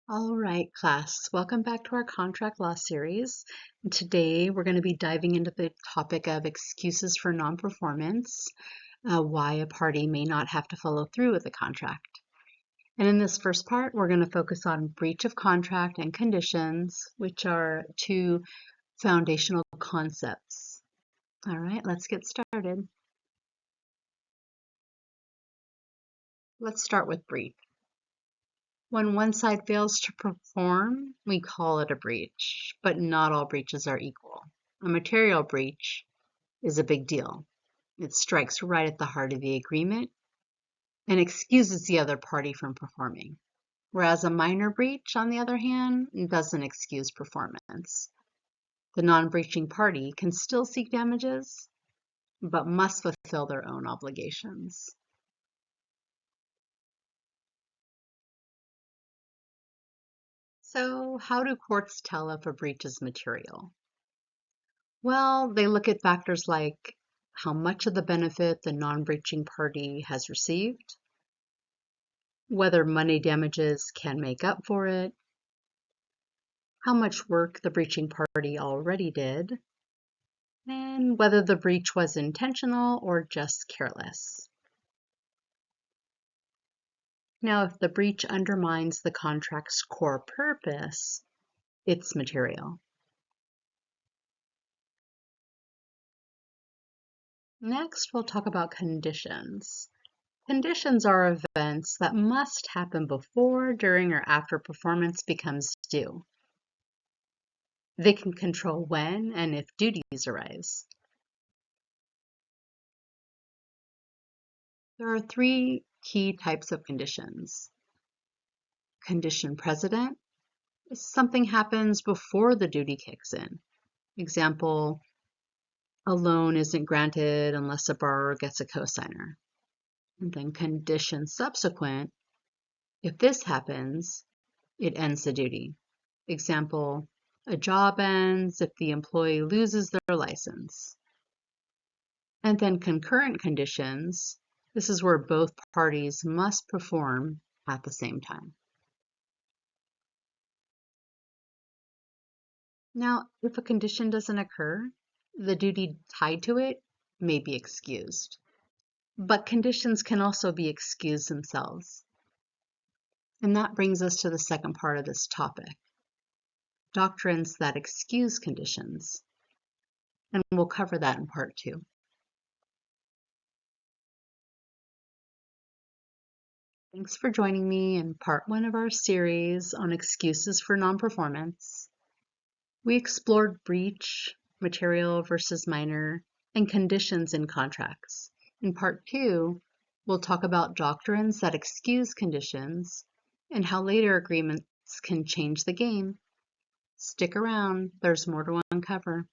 All right, class. Welcome back to our contract law series. And today we're going to be diving into the topic of excuses for non-performance, why a party may not have to follow through with a contract. And in this first part, we're going to focus on breach of contract and conditions, which are two foundational concepts. All right, let's get started. Let's start with breach. When one side fails to perform, we call it a breach, but not all breaches are equal. A material breach is a big deal. It strikes right at the heart of the agreement and excuses the other party from performing. Whereas a minor breach, on the other hand, doesn't excuse performance. The non-breaching party can still seek damages, but must fulfill their own obligations. So, how do courts tell if a breach is material? Well, they look at factors like how much of the benefit the non-breaching party has received, whether money damages can make up for it, how much work the breaching party already did, and whether the breach was intentional or just careless. Now, if the breach undermines the contract's core purpose, it's material. Next, we'll talk about conditions. Conditions are events that must happen before, during, or after performance becomes due. They can control when and if duties arise. There are three key types of conditions. Condition precedent. Something happens before the duty kicks in. Example, a loan isn't granted unless a borrower gets a cosigner. And then condition subsequent. If this happens, it ends the duty. Example, a job ends if the employee loses their license. And then concurrent conditions. This is where both parties must perform at the same time. Now, if a condition doesn't occur, the duty tied to it may be excused. But conditions can also be excused themselves. And that brings us to the second part of this topic, doctrines that excuse conditions. And we'll cover that in part 2. Thanks for joining me in part 1 of our series on excuses for non-performance. We explored breach, material versus minor, and conditions in contracts. In part 2, we'll talk about doctrines that excuse conditions and how later agreements can change the game. Stick around, there's more to uncover.